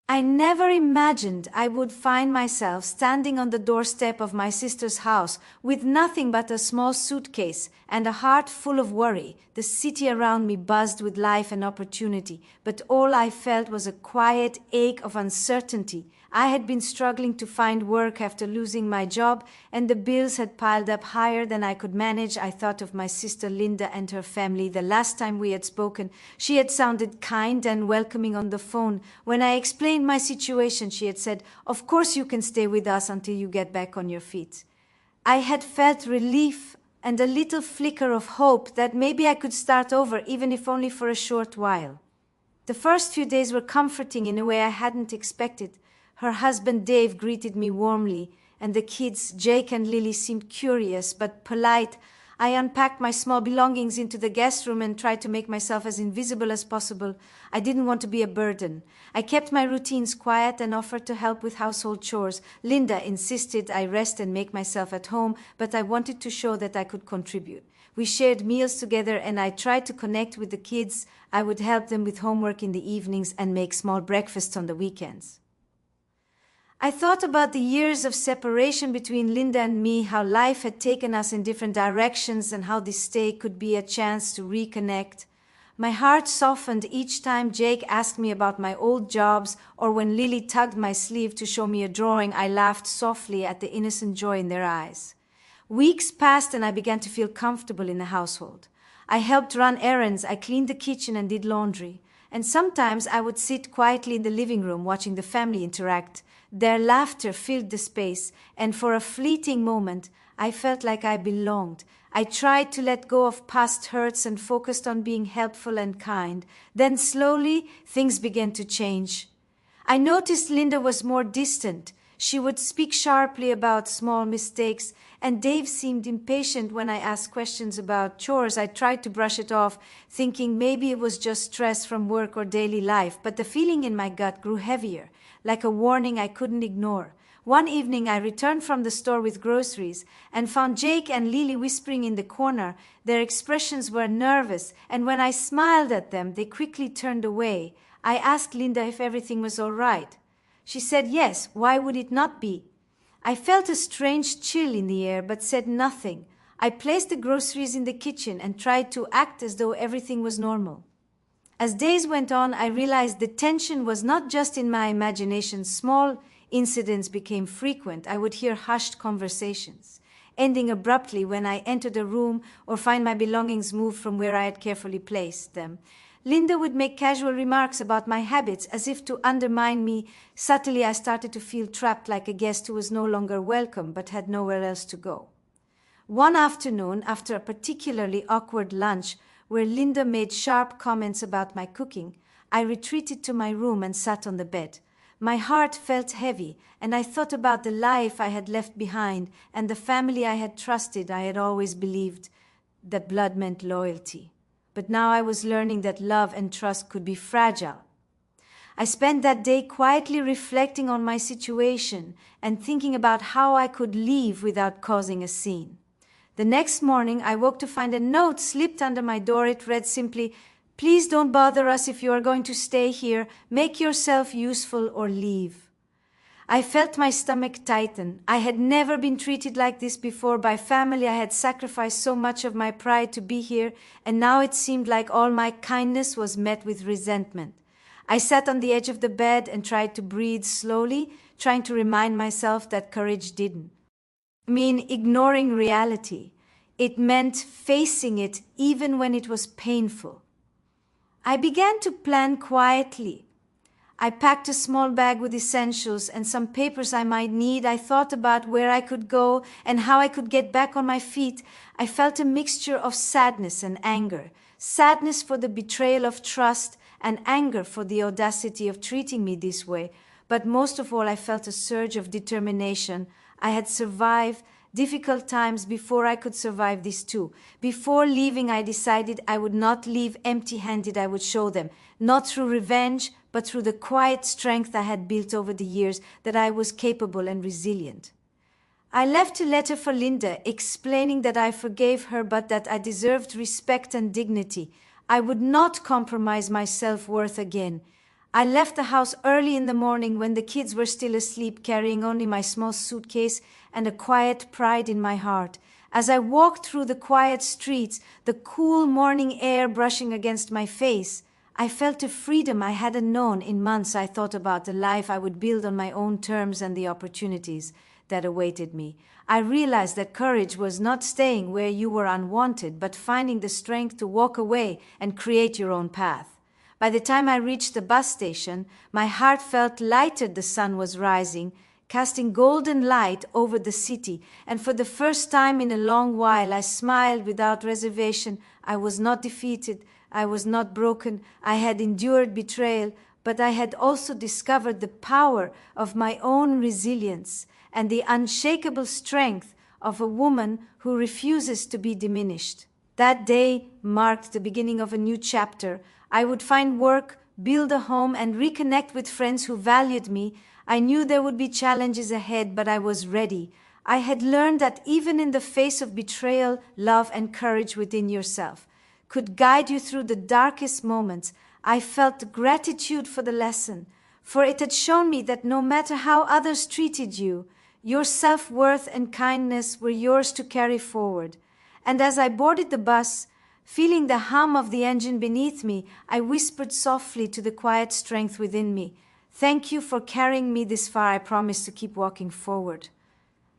I never imagined I would find myself standing on the doorstep of my sister's house with nothing but a small suitcase and a heart full of worry. The city around me buzzed with life and opportunity, but all I felt was a quiet ache of uncertainty. I had been struggling to find work after losing my job, and the bills had piled up higher than I could manage. I thought of my sister Linda and her family. The last time we had spoken, she had sounded kind and welcoming on the phone. When I explained my situation, she had said, "Of course you can stay with us until you get back on your feet." I had felt relief and a little flicker of hope that maybe I could start over, even if only for a short while. The first few days were comforting in a way I hadn't expected. Her husband Dave greeted me warmly, and the kids, Jake and Lily, seemed curious but polite. I unpacked my small belongings into the guest room and tried to make myself as invisible as possible. I didn't want to be a burden. I kept my routines quiet and offered to help with household chores. Linda insisted I rest and make myself at home, but I wanted to show that I could contribute. We shared meals together, and I tried to connect with the kids. I would help them with homework in the evenings and make small breakfasts on the weekends. I thought about the years of separation between Linda and me, how life had taken us in different directions, and how this stay could be a chance to reconnect. My heart softened each time Jake asked me about my old jobs, or when Lily tugged my sleeve to show me a drawing. I laughed softly at the innocent joy in their eyes. Weeks passed and I began to feel comfortable in the household. I helped run errands, I cleaned the kitchen and did laundry. And sometimes I would sit quietly in the living room watching the family interact. Their laughter filled the space, and for a fleeting moment, I felt like I belonged. I tried to let go of past hurts and focused on being helpful and kind. Then slowly, things began to change. I noticed Linda was more distant. She would speak sharply about small mistakes, and Dave seemed impatient when I asked questions about chores. I tried to brush it off, thinking maybe it was just stress from work or daily life, but the feeling in my gut grew heavier, like a warning I couldn't ignore. One evening I returned from the store with groceries and found Jake and Lily whispering in the corner. Their expressions were nervous, and when I smiled at them, they quickly turned away. I asked Linda if everything was all right. She said yes, why would it not be? I felt a strange chill in the air but said nothing. I placed the groceries in the kitchen and tried to act as though everything was normal. As days went on, I realized the tension was not just in my imagination. Small incidents became frequent. I would hear hushed conversations, ending abruptly when I entered a room or find my belongings moved from where I had carefully placed them. Linda would make casual remarks about my habits as if to undermine me. Subtly, I started to feel trapped, like a guest who was no longer welcome but had nowhere else to go. One afternoon, after a particularly awkward lunch where Linda made sharp comments about my cooking, I retreated to my room and sat on the bed. My heart felt heavy, and I thought about the life I had left behind and the family I had trusted. I had always believed that blood meant loyalty. But now I was learning that love and trust could be fragile. I spent that day quietly reflecting on my situation and thinking about how I could leave without causing a scene. The next morning, I woke to find a note slipped under my door. It read simply, "Please don't bother us if you are going to stay here. Make yourself useful or leave." I felt my stomach tighten. I had never been treated like this before by family. I had sacrificed so much of my pride to be here, and now it seemed like all my kindness was met with resentment. I sat on the edge of the bed and tried to breathe slowly, trying to remind myself that courage didn't mean ignoring reality. It meant facing it even when it was painful. I began to plan quietly. I packed a small bag with essentials and some papers I might need. I thought about where I could go and how I could get back on my feet. I felt a mixture of sadness and anger. Sadness for the betrayal of trust and anger for the audacity of treating me this way. But most of all, I felt a surge of determination. I had survived difficult times before I could survive this too. Before leaving, I decided I would not leave empty-handed. I would show them, not through revenge, but through the quiet strength I had built over the years, that I was capable and resilient. I left a letter for Linda explaining that I forgave her, but that I deserved respect and dignity. I would not compromise my self-worth again. I left the house early in the morning when the kids were still asleep, carrying only my small suitcase and a quiet pride in my heart. As I walked through the quiet streets, the cool morning air brushing against my face, I felt a freedom I hadn't known in months. I thought about the life I would build on my own terms and the opportunities that awaited me. I realized that courage was not staying where you were unwanted, but finding the strength to walk away and create your own path. By the time I reached the bus station, my heart felt lighter. The sun was rising, casting golden light over the city, and for the first time in a long while I smiled without reservation. I was not defeated, I was not broken, I had endured betrayal, but I had also discovered the power of my own resilience and the unshakable strength of a woman who refuses to be diminished. That day marked the beginning of a new chapter. I would find work, build a home, and reconnect with friends who valued me. I knew there would be challenges ahead, but I was ready. I had learned that even in the face of betrayal, love and courage within yourself could guide you through the darkest moments. I felt gratitude for the lesson, for it had shown me that no matter how others treated you, your self-worth and kindness were yours to carry forward. And as I boarded the bus, feeling the hum of the engine beneath me, I whispered softly to the quiet strength within me, "Thank you for carrying me this far. I promise to keep walking forward."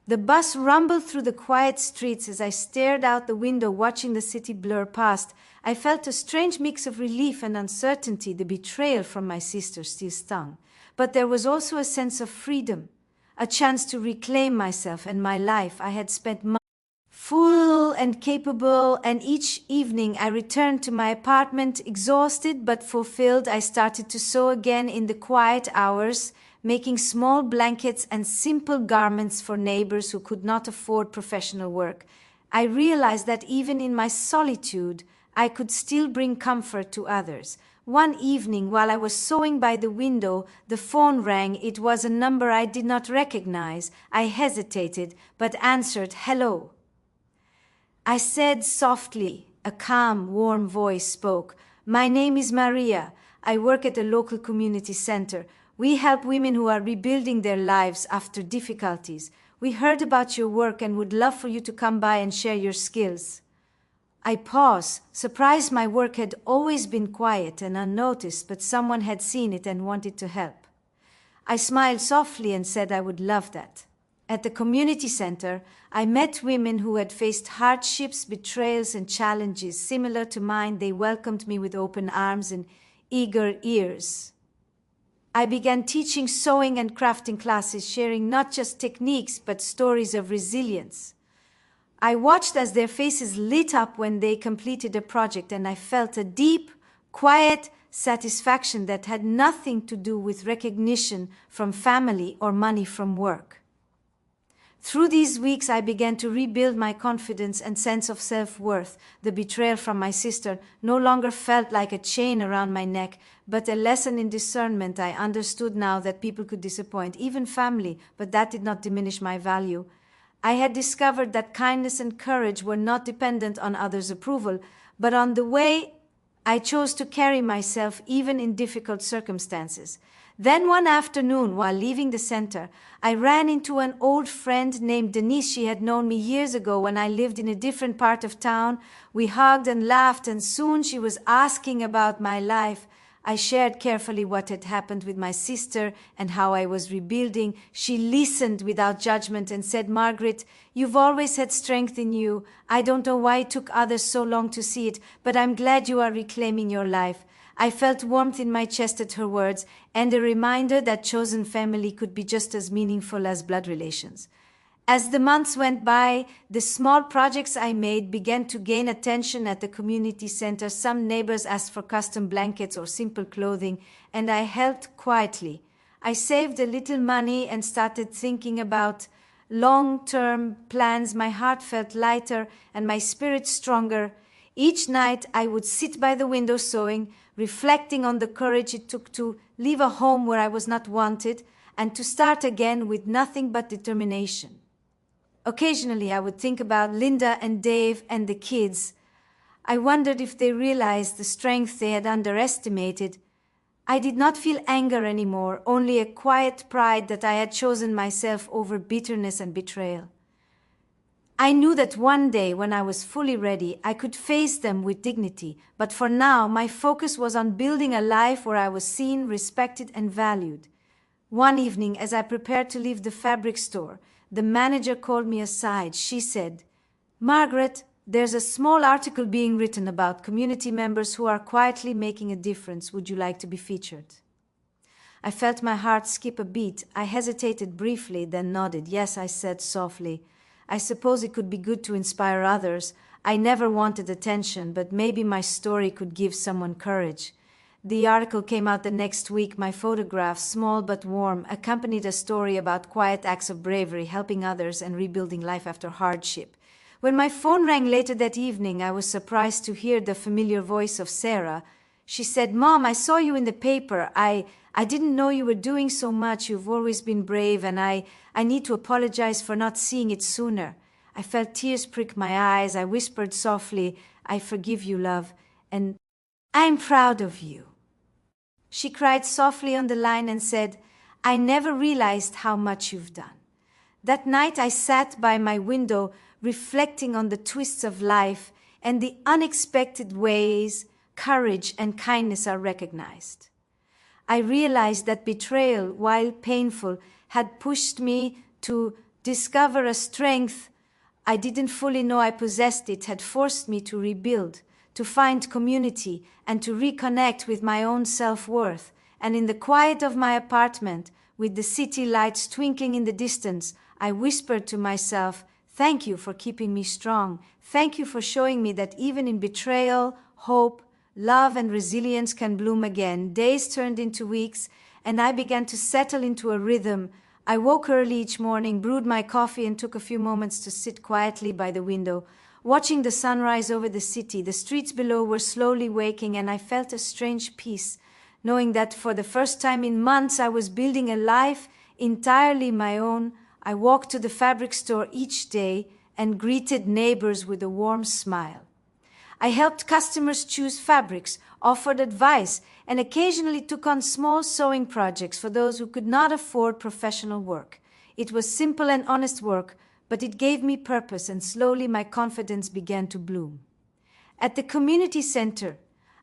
The bus rumbled through the quiet streets. As I stared out the window, watching the city blur past, I felt a strange mix of relief and uncertainty. The betrayal from my sister still stung, but there was also a sense of freedom, a chance to reclaim myself and my life. I had spent months full and capable, and each evening I returned to my apartment exhausted but fulfilled. I started to sew again in the quiet hours, making small blankets and simple garments for neighbors who could not afford professional work. I realized that even in my solitude, I could still bring comfort to others. One evening, while I was sewing by the window, the phone rang. It was a number I did not recognize. I hesitated, but answered, "Hello." I said softly. A calm, warm voice spoke. "My name is Maria. I work at a local community center. We help women who are rebuilding their lives after difficulties. We heard about your work and would love for you to come by and share your skills." I paused, surprised. My work had always been quiet and unnoticed, but someone had seen it and wanted to help. I smiled softly and said I would love that. At the community center, I met women who had faced hardships, betrayals, and challenges similar to mine. They welcomed me with open arms and eager ears. I began teaching sewing and crafting classes, sharing not just techniques, but stories of resilience. I watched as their faces lit up when they completed a project, and I felt a deep, quiet satisfaction that had nothing to do with recognition from family or money from work. Through these weeks, I began to rebuild my confidence and sense of self-worth. The betrayal from my sister no longer felt like a chain around my neck, but a lesson in discernment. I understood now that people could disappoint, even family, but that did not diminish my value. I had discovered that kindness and courage were not dependent on others' approval, but on the way I chose to carry myself even in difficult circumstances. Then one afternoon, while leaving the center, I ran into an old friend named Denise. She had known me years ago when I lived in a different part of town. We hugged and laughed, and soon she was asking about my life. I shared carefully what had happened with my sister and how I was rebuilding. She listened without judgment and said, "Margaret, you've always had strength in you. I don't know why it took others so long to see it, but I'm glad you are reclaiming your life." I felt warmth in my chest at her words, and a reminder that chosen family could be just as meaningful as blood relations. As the months went by, the small projects I made began to gain attention at the community center. Some neighbors asked for custom blankets or simple clothing, and I helped quietly. I saved a little money and started thinking about long-term plans. My heart felt lighter and my spirit stronger. Each night I would sit by the window sewing, reflecting on the courage it took to leave a home where I was not wanted and to start again with nothing but determination. Occasionally I would think about Linda and Dave and the kids. I wondered if they realized the strength they had underestimated. I did not feel anger anymore, only a quiet pride that I had chosen myself over bitterness and betrayal. I knew that one day, when I was fully ready, I could face them with dignity, but for now, my focus was on building a life where I was seen, respected, and valued. One evening, as I prepared to leave the fabric store, the manager called me aside. She said, "Margaret, there's a small article being written about community members who are quietly making a difference. Would you like to be featured?" I felt my heart skip a beat. I hesitated briefly, then nodded. "Yes," I said softly. "I suppose it could be good to inspire others. I never wanted attention, but maybe my story could give someone courage." The article came out the next week. My photograph, small but warm, accompanied a story about quiet acts of bravery, helping others, and rebuilding life after hardship. When my phone rang later that evening, I was surprised to hear the familiar voice of Sarah. She said, "Mom, I saw you in the paper. I didn't know you were doing so much. You've always been brave, and I need to apologize for not seeing it sooner." I felt tears prick my eyes. I whispered softly, "I forgive you, love, and I'm proud of you." She cried softly on the line and said, "I never realized how much you've done." That night I sat by my window, reflecting on the twists of life and the unexpected ways courage and kindness are recognized. I realized that betrayal, while painful, had pushed me to discover a strength I didn't fully know I possessed. It had forced me to rebuild, to find community, and to reconnect with my own self-worth. And in the quiet of my apartment, with the city lights twinkling in the distance, I whispered to myself, "Thank you for keeping me strong. Thank you for showing me that even in betrayal, hope, love, and resilience can bloom again." Days turned into weeks, and I began to settle into a rhythm. I woke early each morning, brewed my coffee, and took a few moments to sit quietly by the window, watching the sunrise over the city. The streets below were slowly waking, and I felt a strange peace, knowing that for the first time in months I was building a life entirely my own. I walked to the fabric store each day and greeted neighbors with a warm smile. I helped customers choose fabrics, offered advice, and occasionally took on small sewing projects for those who could not afford professional work. It was simple and honest work, but it gave me purpose, and slowly my confidence began to bloom. At the community center,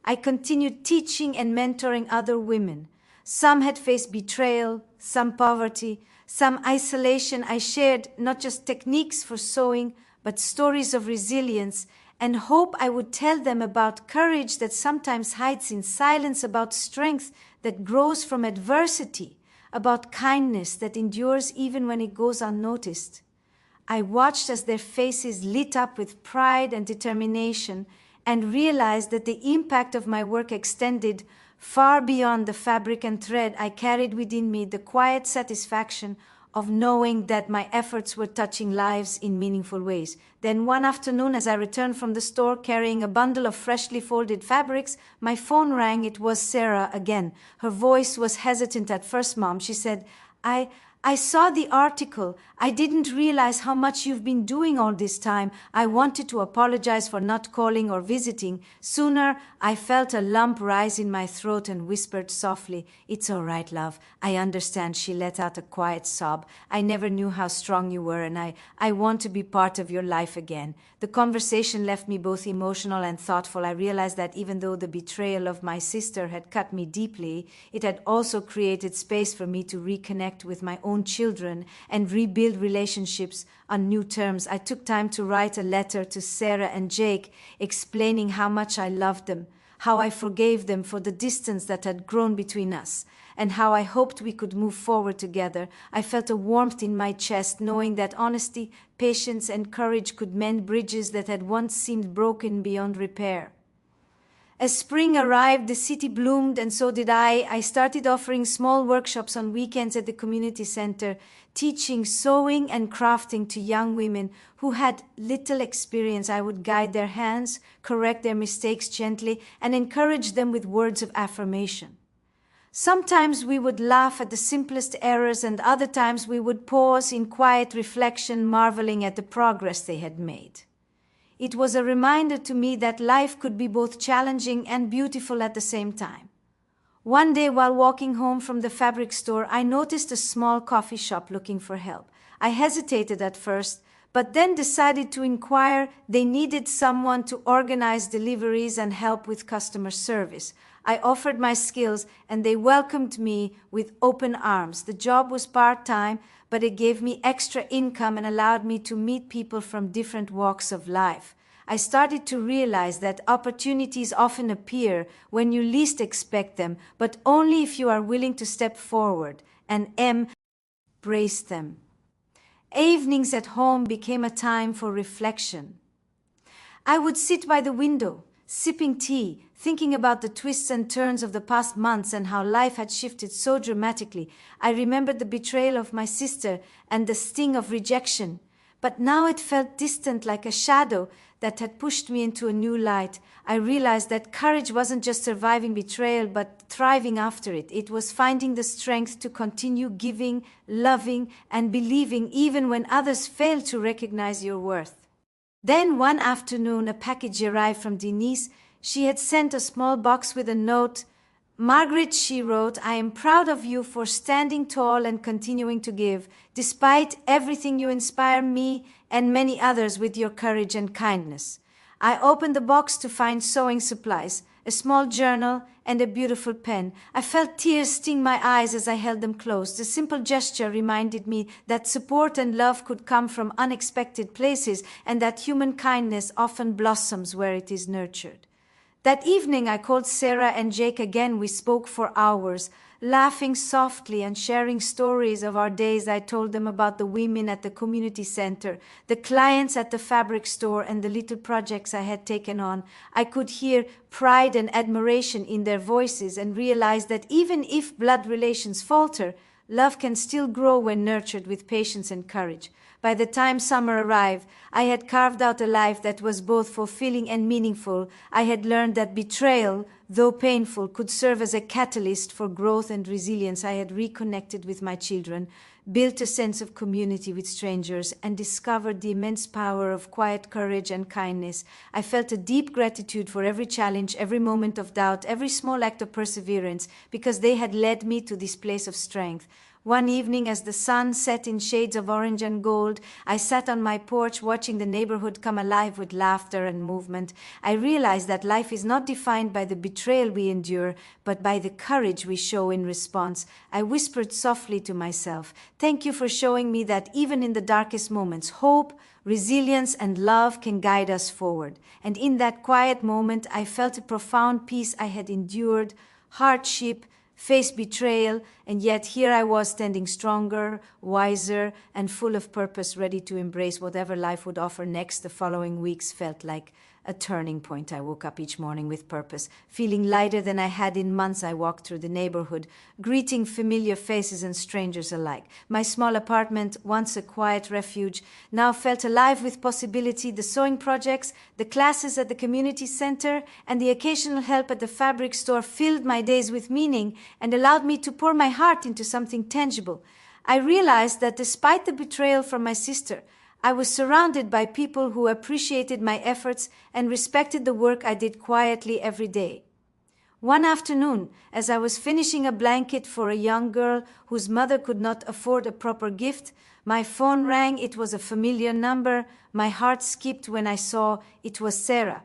I continued teaching and mentoring other women. Some had faced betrayal, some poverty, some isolation. I shared not just techniques for sewing, but stories of resilience and hope. I would tell them about courage that sometimes hides in silence, about strength that grows from adversity, about kindness that endures even when it goes unnoticed. I watched as their faces lit up with pride and determination, and realized that the impact of my work extended far beyond the fabric and thread. I carried within me the quiet satisfaction of knowing that my efforts were touching lives in meaningful ways. Then one afternoon, as I returned from the store carrying a bundle of freshly folded fabrics, my phone rang. It was Sarah again. Her voice was hesitant at first, "Mom," she said, I saw the article. I didn't realize how much you've been doing all this time. I wanted to apologize for not calling or visiting sooner." I felt a lump rise in my throat and whispered softly, "It's all right, love. I understand." She let out a quiet sob. "I never knew how strong you were, and I want to be part of your life again." The conversation left me both emotional and thoughtful. I realized that even though the betrayal of my sister had cut me deeply, it had also created space for me to reconnect with my own children and rebuild relationships on new terms. I took time to write a letter to Sarah and Jake, explaining how much I loved them, how I forgave them for the distance that had grown between us, and how I hoped we could move forward together. I felt a warmth in my chest, knowing that honesty, patience, and courage could mend bridges that had once seemed broken beyond repair. As spring arrived, the city bloomed, and so did I. I started offering small workshops on weekends at the community center, teaching sewing and crafting to young women who had little experience. I would guide their hands, correct their mistakes gently, and encourage them with words of affirmation. Sometimes we would laugh at the simplest errors, and other times we would pause in quiet reflection, marveling at the progress they had made. It was a reminder to me that life could be both challenging and beautiful at the same time. One day while walking home from the fabric store, I noticed a small coffee shop looking for help. I hesitated at first, but then decided to inquire. They needed someone to organize deliveries and help with customer service. I offered my skills and they welcomed me with open arms. The job was part-time, but it gave me extra income and allowed me to meet people from different walks of life. I started to realize that opportunities often appear when you least expect them, but only if you are willing to step forward and embrace them. Evenings at home became a time for reflection. I would sit by the window, sipping tea, thinking about the twists and turns of the past months and how life had shifted so dramatically. I remembered the betrayal of my sister and the sting of rejection, but now it felt distant, like a shadow that had pushed me into a new light. I realized that courage wasn't just surviving betrayal, but thriving after it. It was finding the strength to continue giving, loving, and believing even when others failed to recognize your worth. Then one afternoon, a package arrived from Denise. She had sent a small box with a note. "Margaret," she wrote, "I am proud of you for standing tall and continuing to give. Despite everything, you inspire me and many others with your courage and kindness." I opened the box to find sewing supplies, a small journal, and a beautiful pen. I felt tears sting my eyes as I held them close. The simple gesture reminded me that support and love could come from unexpected places and that human kindness often blossoms where it is nurtured. That evening I called Sarah and Jake again. We spoke for hours, laughing softly and sharing stories of our days. I told them about the women at the community center, the clients at the fabric store, and the little projects I had taken on. I could hear pride and admiration in their voices and realized that even if blood relations falter, love can still grow when nurtured with patience and courage. By the time summer arrived, I had carved out a life that was both fulfilling and meaningful. I had learned that betrayal, though painful, could serve as a catalyst for growth and resilience. I had reconnected with my children, built a sense of community with strangers, and discovered the immense power of quiet courage and kindness. I felt a deep gratitude for every challenge, every moment of doubt, every small act of perseverance, because they had led me to this place of strength. One evening, as the sun set in shades of orange and gold, I sat on my porch watching the neighborhood come alive with laughter and movement. I realized that life is not defined by the betrayal we endure, but by the courage we show in response. I whispered softly to myself, "Thank you for showing me that even in the darkest moments, hope, resilience, and love can guide us forward." And in that quiet moment, I felt a profound peace. I had endured hardship, faced betrayal, and yet here I was standing stronger, wiser, and full of purpose, ready to embrace whatever life would offer next. The following weeks felt like a turning point. I woke up each morning with purpose, feeling lighter than I had in months. I walked through the neighborhood, greeting familiar faces and strangers alike. My small apartment, once a quiet refuge, now felt alive with possibility. The sewing projects, the classes at the community center, and the occasional help at the fabric store filled my days with meaning and allowed me to pour my heart into something tangible. I realized that despite the betrayal from my sister, I was surrounded by people who appreciated my efforts and respected the work I did quietly every day. One afternoon, as I was finishing a blanket for a young girl whose mother could not afford a proper gift, my phone rang. It was a familiar number. My heart skipped when I saw it was Sarah.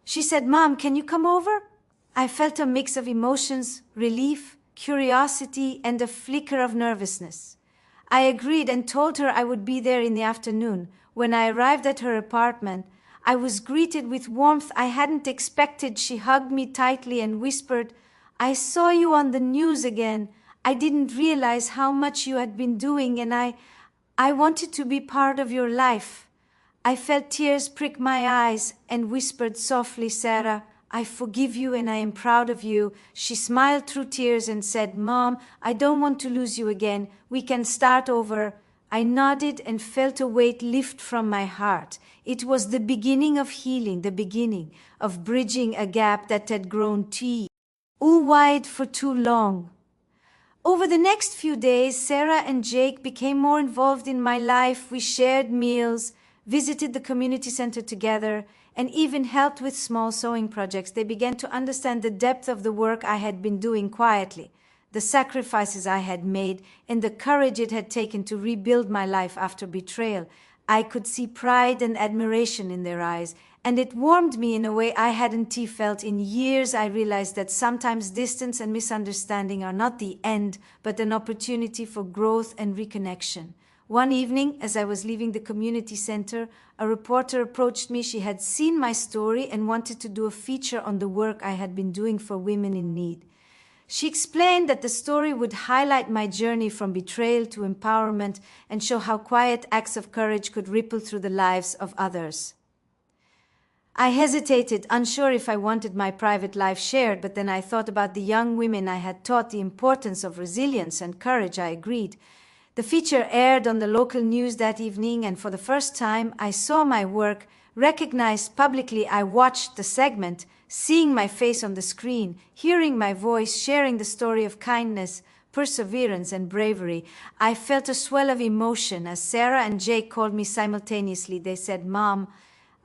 She said, "Mom, can you come over?" I felt a mix of emotions, relief, curiosity, and a flicker of nervousness. I agreed and told her I would be there in the afternoon. When I arrived at her apartment, I was greeted with warmth I hadn't expected. She hugged me tightly and whispered, "I saw you on the news again. I didn't realize how much you had been doing, and I wanted to be part of your life." I felt tears prick my eyes and whispered softly, "Sarah, I forgive you and I am proud of you." She smiled through tears and said, "Mom, I don't want to lose you again. We can start over." I nodded and felt a weight lift from my heart. It was the beginning of healing, the beginning of bridging a gap that had grown too wide for too long. Over the next few days, Sarah and Jake became more involved in my life. We shared meals, visited the community center together, and even helped with small sewing projects, they began to understand the depth of the work I had been doing quietly, the sacrifices I had made, and the courage it had taken to rebuild my life after betrayal. I could see pride and admiration in their eyes, and it warmed me in a way I hadn't felt in years. I realized that sometimes distance and misunderstanding are not the end, but an opportunity for growth and reconnection. One evening, as I was leaving the community center, a reporter approached me. She had seen my story and wanted to do a feature on the work I had been doing for women in need. She explained that the story would highlight my journey from betrayal to empowerment and show how quiet acts of courage could ripple through the lives of others. I hesitated, unsure if I wanted my private life shared, but then I thought about the young women I had taught the importance of resilience and courage. I agreed. The feature aired on the local news that evening, and for the first time I saw my work recognized publicly. I watched the segment, seeing my face on the screen, hearing my voice, sharing the story of kindness, perseverance, and bravery. I felt a swell of emotion as Sarah and Jake called me simultaneously. They said, "Mom,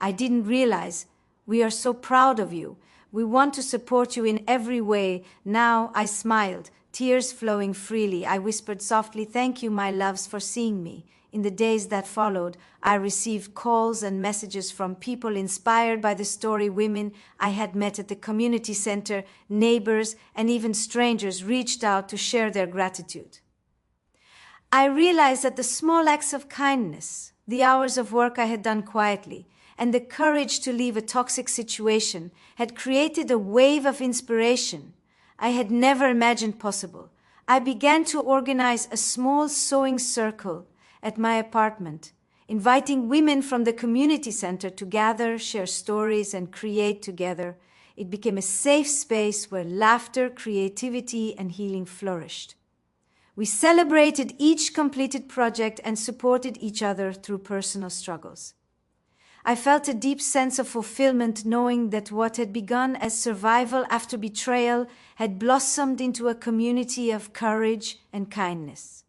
I didn't realize. We are so proud of you. We want to support you in every way." Now I smiled, tears flowing freely. I whispered softly, "Thank you, my loves, for seeing me." In the days that followed, I received calls and messages from people inspired by the story. Women I had met at the community center, neighbors, and even strangers reached out to share their gratitude. I realized that the small acts of kindness, the hours of work I had done quietly, and the courage to leave a toxic situation had created a wave of inspiration I had never imagined possible. I began to organize a small sewing circle at my apartment, inviting women from the community center to gather, share stories, and create together. It became a safe space where laughter, creativity, and healing flourished. We celebrated each completed project and supported each other through personal struggles. I felt a deep sense of fulfillment knowing that what had begun as survival after betrayal had blossomed into a community of courage and kindness.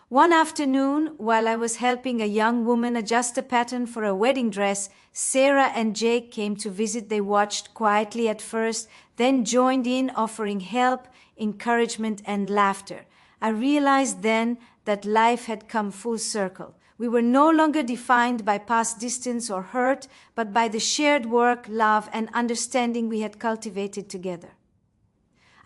One afternoon, while I was helping a young woman adjust a pattern for a wedding dress, Sarah and Jake came to visit. They watched quietly at first, then joined in, offering help, encouragement, and laughter. I realized then that life had come full circle. We were no longer defined by past distance or hurt, but by the shared work, love, and understanding we had cultivated together.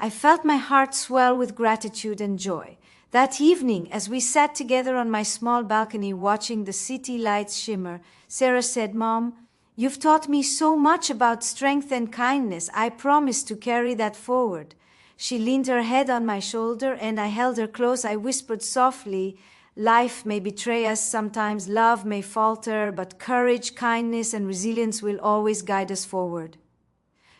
I felt my heart swell with gratitude and joy. That evening, as we sat together on my small balcony watching the city lights shimmer, Sarah said, "Mom, you've taught me so much about strength and kindness. I promise to carry that forward." She leaned her head on my shoulder and I held her close. I whispered softly, "Life may betray us sometimes, love may falter, but courage, kindness, and resilience will always guide us forward."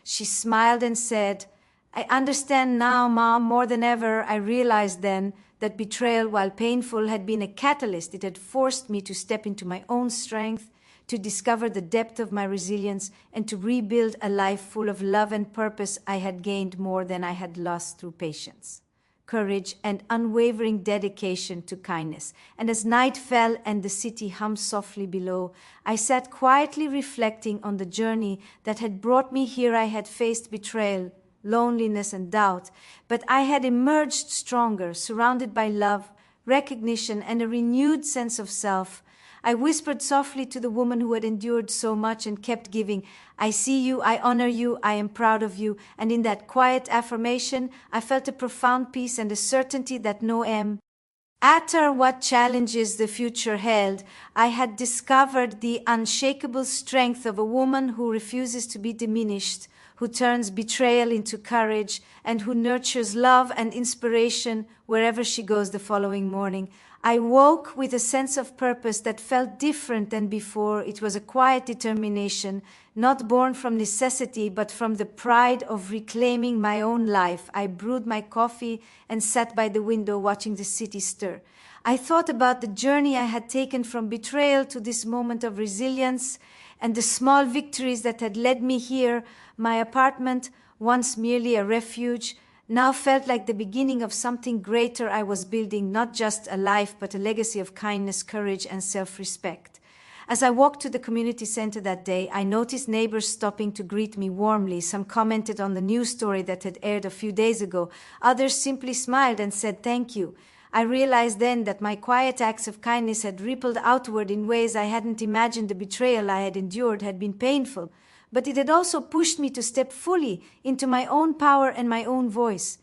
She smiled and said, "I understand now, Mom, more than ever." I realized then that betrayal, while painful, had been a catalyst. It had forced me to step into my own strength, to discover the depth of my resilience, and to rebuild a life full of love and purpose. I had gained more than I had lost through patience, courage, and unwavering dedication to kindness. And as night fell and the city hummed softly below, I sat quietly reflecting on the journey that had brought me here. I had faced betrayal, loneliness, and doubt, but I had emerged stronger, surrounded by love, recognition, and a renewed sense of self. I whispered softly to the woman who had endured so much and kept giving, "I see you, I honor you, I am proud of you." And in that quiet affirmation, I felt a profound peace and a certainty that no matter what challenges the future held, I had discovered the unshakable strength of a woman who refuses to be diminished, who turns betrayal into courage, and who nurtures love and inspiration wherever she goes. The following morning, I woke with a sense of purpose that felt different than before. It was a quiet determination, not born from necessity, but from the pride of reclaiming my own life. I brewed my coffee and sat by the window watching the city stir. I thought about the journey I had taken from betrayal to this moment of resilience and the small victories that had led me here. My apartment, once merely a refuge, now felt like the beginning of something greater. I was building not just a life, but a legacy of kindness, courage, and self-respect. As I walked to the community center that day, I noticed neighbors stopping to greet me warmly. Some commented on the news story that had aired a few days ago. Others simply smiled and said thank you. I realized then that my quiet acts of kindness had rippled outward in ways I hadn't imagined. The betrayal I had endured had been painful, but it had also pushed me to step fully into my own power and my own voice.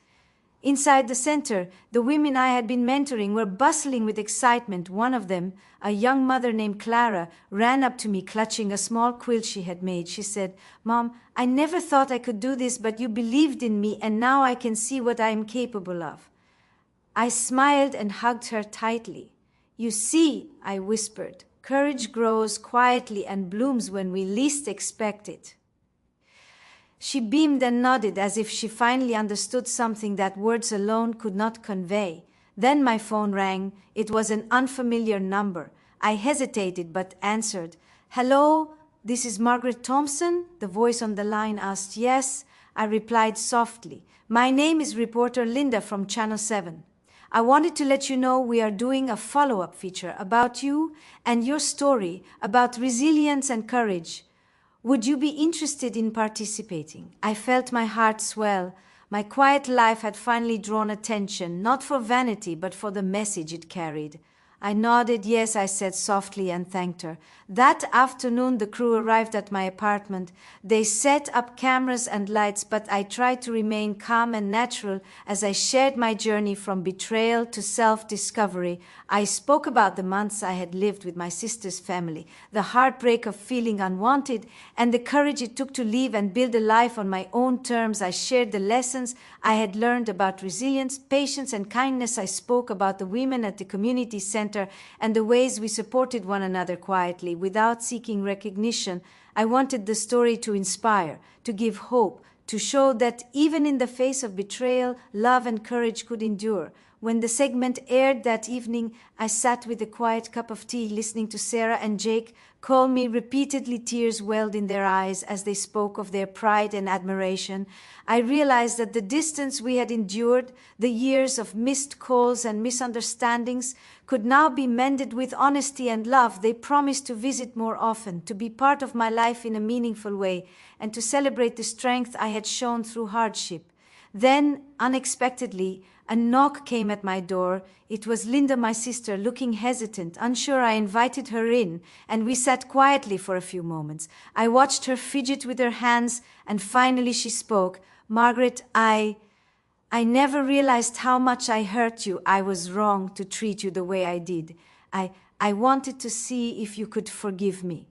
Inside the center, the women I had been mentoring were bustling with excitement. One of them, a young mother named Clara, ran up to me clutching a small quilt she had made. She said, "Mom, I never thought I could do this, but you believed in me, and now I can see what I am capable of." I smiled and hugged her tightly. "You see," I whispered, "courage grows quietly and blooms when we least expect it." She beamed and nodded as if she finally understood something that words alone could not convey. Then my phone rang. It was an unfamiliar number. I hesitated but answered. "Hello, this is Margaret Thompson?" The voice on the line asked. "Yes," I replied softly. "My name is reporter Linda from Channel 7. I wanted to let you know we are doing a follow-up feature about you and your story about resilience and courage. Would you be interested in participating?" I felt my heart swell. My quiet life had finally drawn attention, not for vanity, but for the message it carried. I nodded yes, I said softly, and thanked her. That afternoon, the crew arrived at my apartment. They set up cameras and lights, but I tried to remain calm and natural as I shared my journey from betrayal to self-discovery. I spoke about the months I had lived with my sister's family, the heartbreak of feeling unwanted, and the courage it took to leave and build a life on my own terms. I shared the lessons I had learned about resilience, patience, and kindness. I spoke about the women at the community center and the ways we supported one another quietly without seeking recognition. I wanted the story to inspire, to give hope, to show that even in the face of betrayal, love and courage could endure. When the segment aired that evening, I sat with a quiet cup of tea listening to Sarah and Jake call me. Repeatedly, tears welled in their eyes as they spoke of their pride and admiration. I realized that the distance we had endured, the years of missed calls and misunderstandings, could now be mended with honesty and love. They promised to visit more often, to be part of my life in a meaningful way, and to celebrate the strength I had shown through hardship. Then, unexpectedly, a knock came at my door. It was Linda, my sister, looking hesitant, unsure. I invited her in, and we sat quietly for a few moments. I watched her fidget with her hands, and finally she spoke. "Margaret, I never realized how much I hurt you. I was wrong to treat you the way I did. I wanted to see if you could forgive me."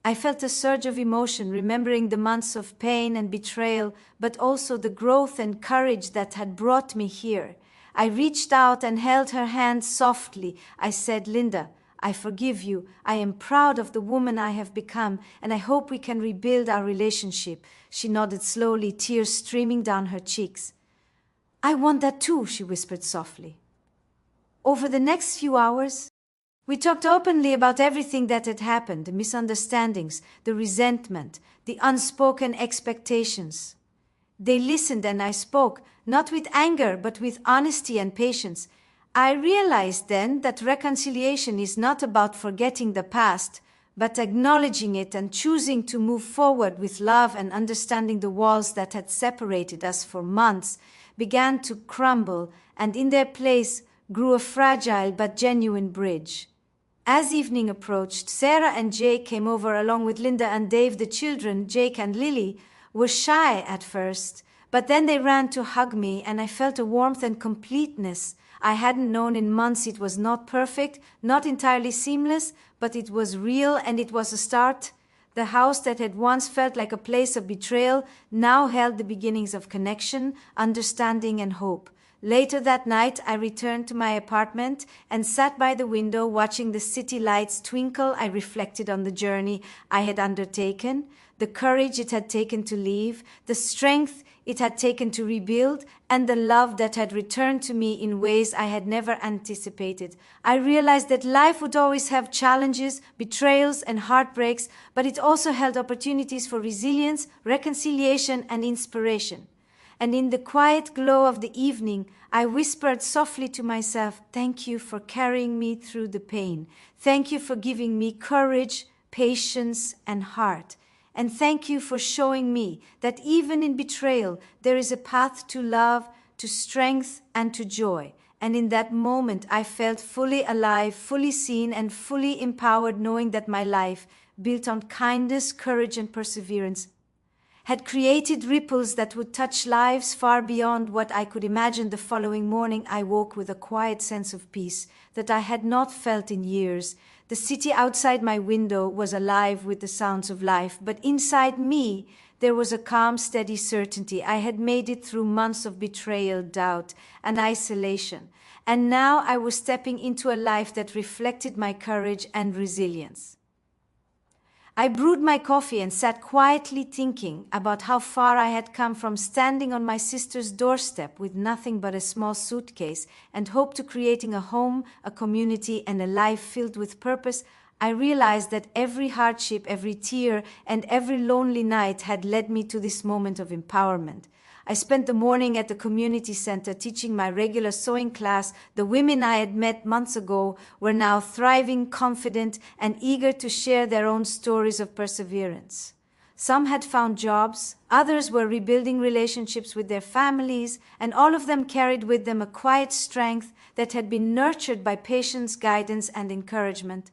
I felt a surge of emotion, remembering the months of pain and betrayal, but also the growth and courage that had brought me here. I reached out and held her hand softly. I said, "Linda, I forgive you. I am proud of the woman I have become, and I hope we can rebuild our relationship." She nodded slowly, tears streaming down her cheeks. "I want that too," she whispered softly. Over the next few hours, we talked openly about everything that had happened, the misunderstandings, the resentment, the unspoken expectations. They listened and I spoke, not with anger, but with honesty and patience. I realized then that reconciliation is not about forgetting the past, but acknowledging it and choosing to move forward with love, and understanding the walls that had separated us for months began to crumble, and in their place grew a fragile but genuine bridge. As evening approached, Sarah and Jake came over along with Linda and Dave. The children, Jake and Lily, were shy at first, but then they ran to hug me, and I felt a warmth and completeness I hadn't known in months. It was not perfect, not entirely seamless, but it was real, and it was a start. The house that had once felt like a place of betrayal now held the beginnings of connection, understanding, and hope. Later that night, I returned to my apartment and sat by the window watching the city lights twinkle. I reflected on the journey I had undertaken, the courage it had taken to leave, the strength it had taken to rebuild, and the love that had returned to me in ways I had never anticipated. I realized that life would always have challenges, betrayals, and heartbreaks, but it also held opportunities for resilience, reconciliation, and inspiration. and in the quiet glow of the evening, I whispered softly to myself, "Thank you for carrying me through the pain. Thank you for giving me courage, patience, and heart. And thank you for showing me that even in betrayal, there is a path to love, to strength, and to joy." And in that moment, I felt fully alive, fully seen, and fully empowered, knowing that my life, built on kindness, courage, and perseverance, had created ripples that would touch lives far beyond what I could imagine. The following morning, I woke with a quiet sense of peace that I had not felt in years. The city outside my window was alive with the sounds of life, but inside me, there was a calm, steady certainty. I had made it through months of betrayal, doubt, and isolation, and now I was stepping into a life that reflected my courage and resilience. I brewed my coffee and sat quietly thinking about how far I had come from standing on my sister's doorstep with nothing but a small suitcase and hope to creating a home, a community, and a life filled with purpose. I realized that every hardship, every tear, and every lonely night had led me to this moment of empowerment. I spent the morning at the community center teaching my regular sewing class. The women I had met months ago were now thriving, confident, and eager to share their own stories of perseverance. Some had found jobs, others were rebuilding relationships with their families, and all of them carried with them a quiet strength that had been nurtured by patience, guidance, and encouragement.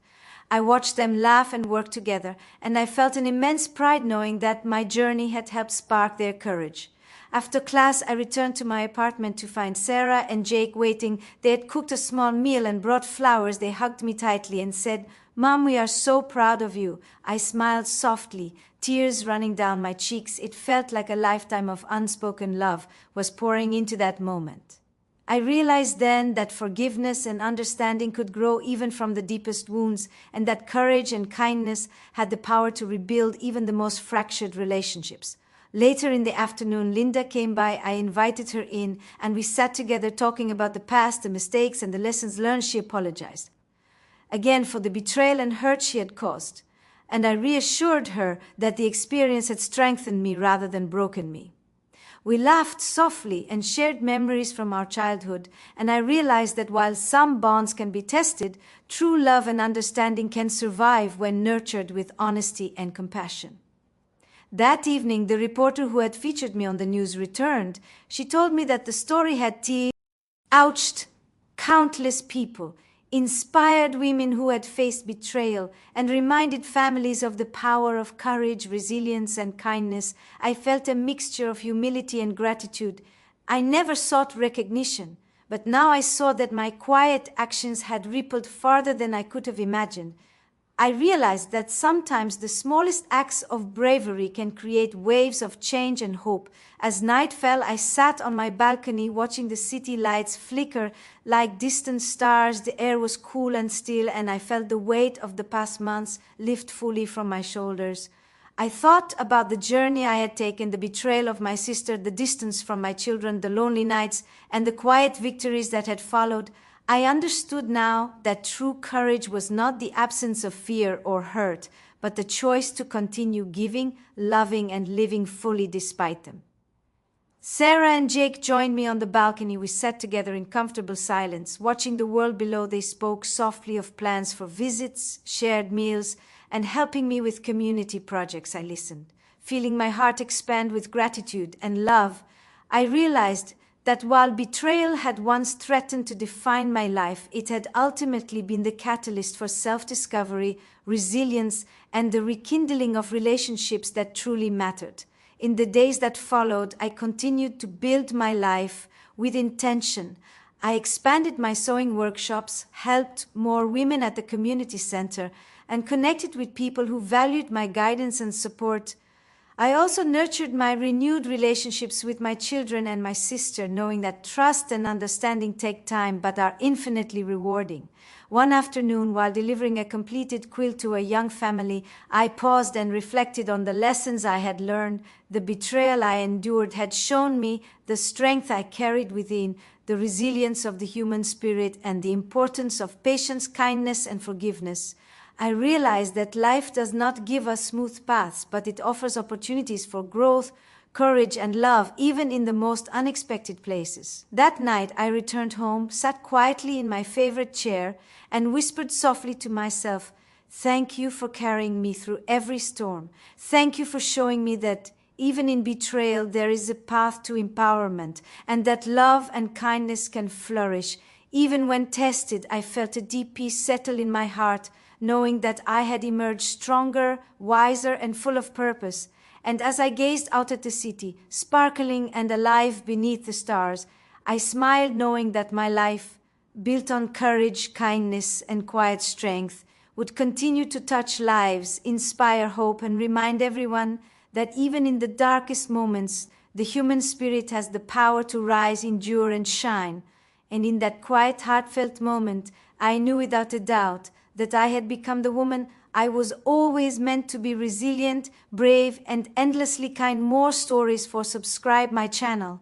I watched them laugh and work together, and I felt an immense pride knowing that my journey had helped spark their courage. After class, I returned to my apartment to find Sarah and Jake waiting. They had cooked a small meal and brought flowers. They hugged me tightly and said, "Mom, we are so proud of you." I smiled softly, tears running down my cheeks. It felt like a lifetime of unspoken love was pouring into that moment. I realized then that forgiveness and understanding could grow even from the deepest wounds, and that courage and kindness had the power to rebuild even the most fractured relationships. Later in the afternoon, Linda came by. I invited her in, and we sat together talking about the past, the mistakes, and the lessons learned. She apologized again for the betrayal and hurt she had caused, and I reassured her that the experience had strengthened me rather than broken me. We laughed softly and shared memories from our childhood, and I realized that while some bonds can be tested, true love and understanding can survive when nurtured with honesty and compassion. That evening, the reporter who had featured me on the news returned. She told me that the story had ouched countless people, inspired women who had faced betrayal, and reminded families of the power of courage, resilience, and kindness. I felt a mixture of humility and gratitude. I never sought recognition, but now I saw that my quiet actions had rippled farther than I could have imagined. I realized that sometimes the smallest acts of bravery can create waves of change and hope. As night fell, I sat on my balcony watching the city lights flicker like distant stars. The air was cool and still, and I felt the weight of the past months lift fully from my shoulders. I thought about the journey I had taken, the betrayal of my sister, the distance from my children, the lonely nights, and the quiet victories that had followed. I understood now that true courage was not the absence of fear or hurt, but the choice to continue giving, loving, and living fully despite them. Sarah and Jake joined me on the balcony. We sat together in comfortable silence. Watching the world below, they spoke softly of plans for visits, shared meals, and helping me with community projects. I listened, feeling my heart expand with gratitude and love. I realized that while betrayal had once threatened to define my life, it had ultimately been the catalyst for self-discovery, resilience, and the rekindling of relationships that truly mattered. In the days that followed, I continued to build my life with intention. I expanded my sewing workshops, helped more women at the community center, and connected with people who valued my guidance and support. I also nurtured my renewed relationships with my children and my sister, knowing that trust and understanding take time but are infinitely rewarding. One afternoon, while delivering a completed quilt to a young family, I paused and reflected on the lessons I had learned. The betrayal I endured had shown me the strength I carried within, the resilience of the human spirit, and the importance of patience, kindness, and forgiveness. I realized that life does not give us smooth paths, but it offers opportunities for growth, courage, and love, even in the most unexpected places. That night, I returned home, sat quietly in my favorite chair, and whispered softly to myself, "Thank you for carrying me through every storm. Thank you for showing me that even in betrayal, there is a path to empowerment, and that love and kindness can flourish. Even when tested, I felt a deep peace settle in my heart, knowing that I had emerged stronger, wiser, and full of purpose. And as I gazed out at the city, sparkling and alive beneath the stars, I smiled, knowing that my life, built on courage, kindness, and quiet strength, would continue to touch lives, inspire hope, and remind everyone that even in the darkest moments, the human spirit has the power to rise, endure, and shine. And in that quiet, heartfelt moment, I knew without a doubt that I had become the woman I was always meant to be: resilient, brave, and endlessly kind. More stories for subscribe my channel.